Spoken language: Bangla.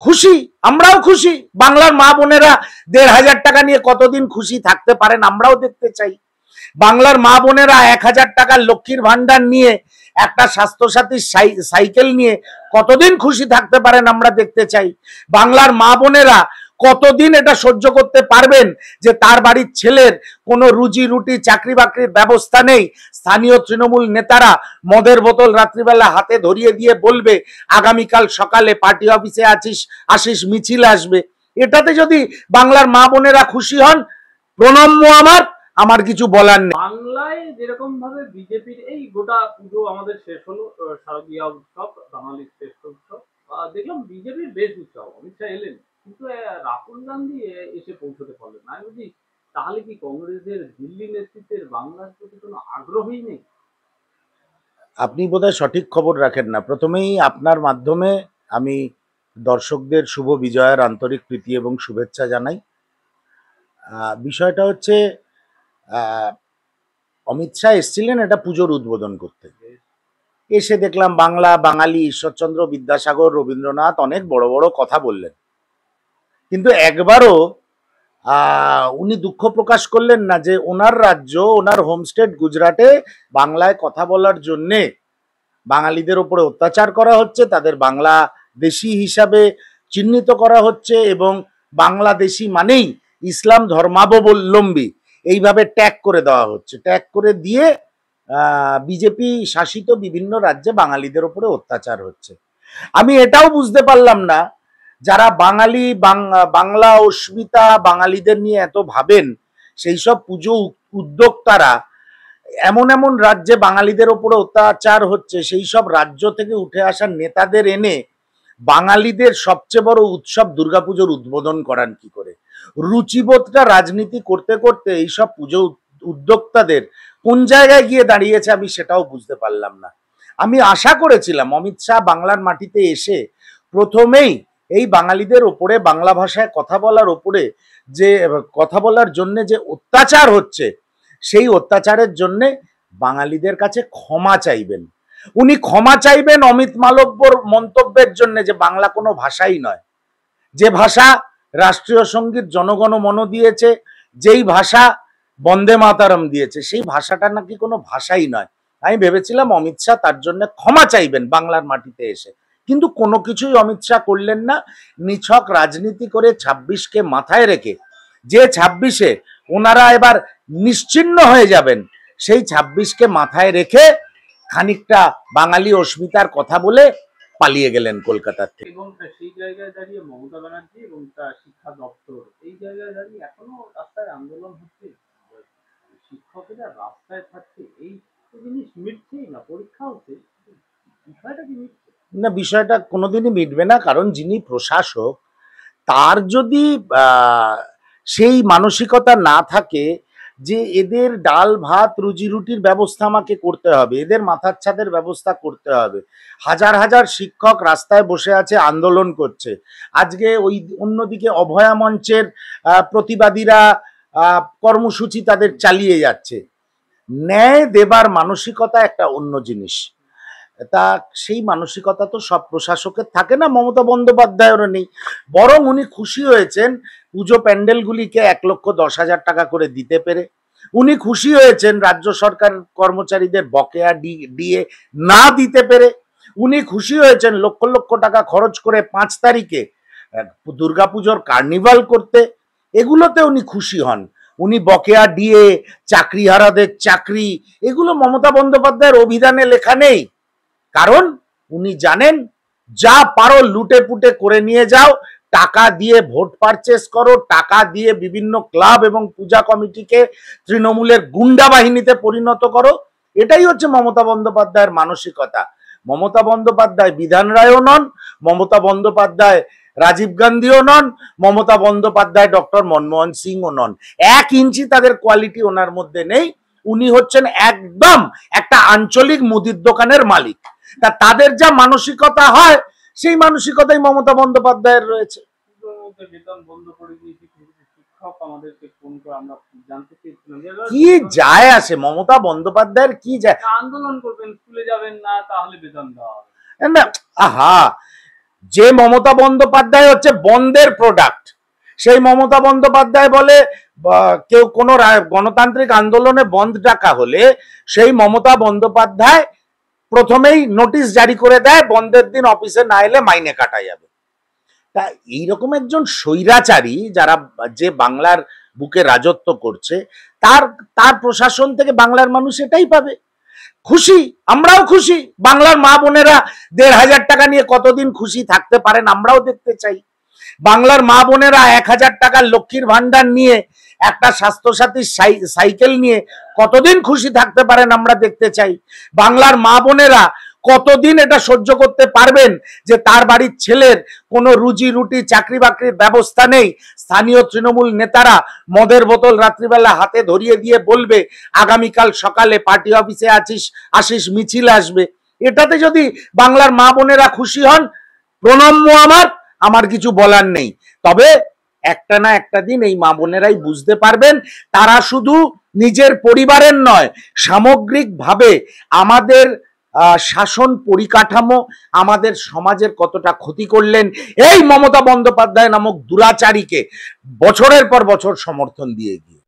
খুশি, আমরাও খুশি। বাংলার মা বোনেরা ১,৫০০ টাকা নিয়ে কতদিন খুশি থাকতে পারেন আমরাও দেখতে চাই। বাংলার মা বোনেরা ১,০০০ টাকার লক্ষ্মীর ভান্ডার নিয়ে, একটা স্বাস্থ্যসাথী সাইকেল নিয়ে কতদিন খুশি থাকতে পারেন আমরা দেখতে চাই। বাংলার মা বোনেরা কতদিন এটা সহ্য করতে পারবেন যে তার বাড়ির ছেলের কোনো রুজি রুটি চাকরি বাকরির ব্যবস্থা নেই, স্থানীয় তৃণমূল নেতারা মদের বোতল রাত্রিবেলা হাতে ধরিয়ে দিয়ে বলবে আগামীকাল সকালে পার্টি অফিসে আসিস মিছিল আসবে। এটাতে যদি বাংলার মা বোনেরা খুশি হন, প্রণম্য আমার কিছু বলার নেই। বাংলায় যেরকম ভাবে বিজেপির এই গোটা পুজো আমাদের শেষ হলো, শারদীয়া উৎসব, বাঙালির শ্রেষ্ঠ উৎসব, দেখলাম বিজেপির বেশ উৎসব, অমিত শাহ এলেন, কিন্তু রাহুল গান্ধী এসে পৌঁছতে পারলেন না। আমি বলছি তাহলে কি কংগ্রেসের দিল্লি নেতৃত্বের বাংলার প্রতি কোনো আগ্রহই নেই? আপনি বোধহয় সঠিক খবর রাখেন না। প্রথমেই আপনার মাধ্যমে আমি দর্শকদের শুভ বিজয়ের আন্তরিক প্রীতি এবং শুভেচ্ছা জানাই। বিষয়টা হচ্ছে অমিত শাহ এসেছিলেন এটা পুজোর উদ্বোধন করতে। এসে দেখলাম বাংলা, বাঙালি, ঈশ্বরচন্দ্র বিদ্যাসাগর, রবীন্দ্রনাথ অনেক বড় বড় কথা বললেন, কিন্তু একবারও উনি দুঃখ প্রকাশ করলেন না যে ওনার রাজ্য, ওনার হোমস্টেট গুজরাটে বাংলায় কথা বলার জন্যে বাঙালিদের উপরে অত্যাচার করা হচ্ছে, তাদের বাংলাদেশি হিসাবে চিহ্নিত করা হচ্ছে এবং বাংলাদেশি মানেই ইসলাম ধর্মাবলম্বী এইভাবে ট্যাগ করে দেওয়া হচ্ছে। ট্যাগ করে দিয়ে বিজেপি শাসিত বিভিন্ন রাজ্যে বাঙালিদের উপরে অত্যাচার হচ্ছে। আমি এটাও বুঝতে পারলাম না যারা বাঙালি, বাংলা অস্মিতা বাঙালিদের নিয়ে এত ভাবেন, সেই সব পুজো উদ্যোক্তারা এমন এমন রাজ্যে বাঙালিদের উপরে অত্যাচার হচ্ছে, সেই সব রাজ্য থেকে উঠে আসা নেতাদের এনে বাঙালিদের সবচেয়ে বড় উৎসব দুর্গাপুজোর উদ্বোধন করান কি করে? রুচিবোধটা রাজনীতি করতে করতে এইসব পুজো উদ্যোক্তাদের কোন জায়গায় গিয়ে দাঁড়িয়েছে আমি সেটাও বুঝতে পারলাম না। আমি আশা করেছিলাম অমিত শাহ বাংলার মাটিতে এসে প্রথমেই এই বাঙালিদের ওপরে, বাংলা ভাষায় কথা বলার ওপরে যে কথা বলার জন্য যে অত্যাচার হচ্ছে, সেই অত্যাচারের জন্য বাঙালিদের কাছে ক্ষমা চাইবেন। উনি ক্ষমা চাইবেন অমিত মালব্যর মন্তব্যের জন্য যে বাংলা কোনো ভাষাই নয়, যে ভাষা রাষ্ট্রীয় সঙ্গীত জনগণমন দিয়েছে, যেই ভাষা বন্দে মাতারম দিয়েছে, সেই ভাষাটা নাকি কোনো ভাষাই নয়। আমি ভেবেছিলাম অমিত শাহ তার জন্য ক্ষমা চাইবেন বাংলার মাটিতে এসে, কিন্তু কোনো কিছুই অমিত শাহ করলেন না। নিছক রাজনীতি করে ২৬কে মাথায় রেখে, যে ২৬-এ ওনারা এবার নিশ্চিহ্ন হয়ে যাবেন, সেই ২৬কে মাথায় রেখে খানিকটা বাঙালি অস্মিতার কথা বলে পালিয়ে গেলেন কলকাতার থেকে। এবং সেই জায়গায় দাঁড়িয়ে মমতা ব্যানার্জি এবং তার শিক্ষা দপ্তর এই জায়গায় দাঁড়িয়ে এখনো রাস্তায় আন্দোলন হচ্ছে, শিক্ষকেরা রাস্তায় থাকছে, এই জিনিস মিটছেই না। পরীক্ষা হচ্ছে, বিষয়টা কি মিটছে না? বিষয়টা কোনোদিনই মিটবে না, কারণ যিনি প্রশাসক তার যদি সেই মানসিকতা না থাকে যে এদের ডাল ভাত রুজি রুটির ব্যবস্থা আমাকে করতে হবে, এদের মাথার ছাদের ব্যবস্থা করতে হবে। হাজার হাজার শিক্ষক রাস্তায় বসে আছে, আন্দোলন করছে। আজকে ওই অন্যদিকে অভয়া মঞ্চের প্রতিবাদীরা কর্মসূচি তাদের চালিয়ে যাচ্ছে। ন্যায় দেবার মানসিকতা একটা অন্য জিনিস, তা সেই মানসিকতা তো সব প্রশাসকের থাকে না, মমতা বন্দ্যোপাধ্যায়েরও নেই। বরং উনি খুশি হয়েছেন পুজো প্যান্ডেলগুলিকে ১,১০,০০০ টাকা করে দিতে পেরে। উনি খুশি হয়েছেন রাজ্য সরকার কর্মচারীদের বকেয়া ডিএ না দিতে পেরে। উনি খুশি হয়েছেন লক্ষ লক্ষ টাকা খরচ করে ৫ তারিখে দুর্গাপুজোর কার্নিভাল করতে। এগুলোতে উনি খুশি হন। উনি বকেয়া ডিএ, চাকরিহারাদের চাকরি, এগুলো মমতা বন্দ্যোপাধ্যায়ের অভিধানে লেখা নেই। কারণ উনি জানেন যা পারো লুটে পুটে করে নিয়ে যাও, টাকা দিয়ে ভোট পারচেস করো, টাকা দিয়ে বিভিন্ন ক্লাব এবং পূজা কমিটিকে তৃণমূলের গুন্ডা বাহিনীতে পরিণত করো। এটাই হচ্ছে মমতা বন্দ্যোপাধ্যায়ের মানসিকতা। মমতা বন্দ্যোপাধ্যায় বিধান রায়ও নন, মমতা বন্দ্যোপাধ্যায় রাজীব গান্ধীও নন, মমতা বন্দ্যোপাধ্যায় ডক্টর মনমোহন সিংও নন। ১ ইঞ্চি তাদের কোয়ালিটি ওনার মধ্যে নেই। উনি হচ্ছেন একদম একটা আঞ্চলিক মুদির দোকানের মালিক। তা তাদের যা মানসিকতা হয় সেই মানসিকতাই মমতা বন্দ্যোপাধ্যায়ের রয়েছে। কি যায় আসে মমতা বন্দ্যোপাধ্যায়ের, কি যায়? আন্দোলন করবেন, স্কুলে যাবেন না, তাহলে বেতন দেওয়া হবে না। আহা, যে মমতা বন্দ্যোপাধ্যায় হচ্ছে বন্ধের প্রোডাক্ট, সেই মমতা বন্দ্যোপাধ্যায় বলে কেউ কোনো গণতান্ত্রিক আন্দোলনে বন্ধ ডাকা হলে সেই মমতা বন্দ্যোপাধ্যায় প্রথমেই নোটিশ জারি করে দেয়, বন্ধের দিন অফিসে না এলে মাইনে কাটা যাবে। তা এইরকম একজন স্বৈরাচারী যারা যে বাংলার বুকে রাজত্ব করছে, তার তার প্রশাসন থেকে বাংলার মানুষ এটাই পাবে। খুশি, আমরাও খুশি। বাংলার মা বোনেরা ১,৫০০ টাকা নিয়ে কতদিন খুশি থাকতে পারেন আমরাও দেখতে চাই। বাংলার মা বোনেরা ১,০০০ টাকার লক্ষ্মীর ভান্ডার নিয়ে, একটা স্বাস্থ্যসাথী সাইকেল নিয়ে কতদিন খুশি থাকতে পারেন আমরা দেখতে চাই। বাংলার মা বোনেরা কতদিন এটা সহ্য করতে পারবেন যে তার বাড়ির ছেলের কোনো রুজি রুটি চাকরি বাকরির ব্যবস্থা নেই, স্থানীয় তৃণমূল নেতারা মদের বোতল রাত্রিবেলা হাতে ধরিয়ে দিয়ে বলবে আগামীকাল সকালে পার্টি অফিসে আসিস মিছিল আসবে। এটাতে যদি বাংলার মা বোনেরা খুশি হন, প্রণম্য আমার কিছু বলার নেই। তবে একটা না একটা দিন এই মা বোনেরাই বুঝতে পারবেন তারা শুধু নিজের পরিবারের নয়, সামগ্রিকভাবে আমাদের শাসন পরিকাঠামো, আমাদের সমাজের কতটা ক্ষতি করলেন এই মমতা বন্দ্যোপাধ্যায় নামক দুরাচারীকে বছরের পর বছর সমর্থন দিয়ে গিয়ে।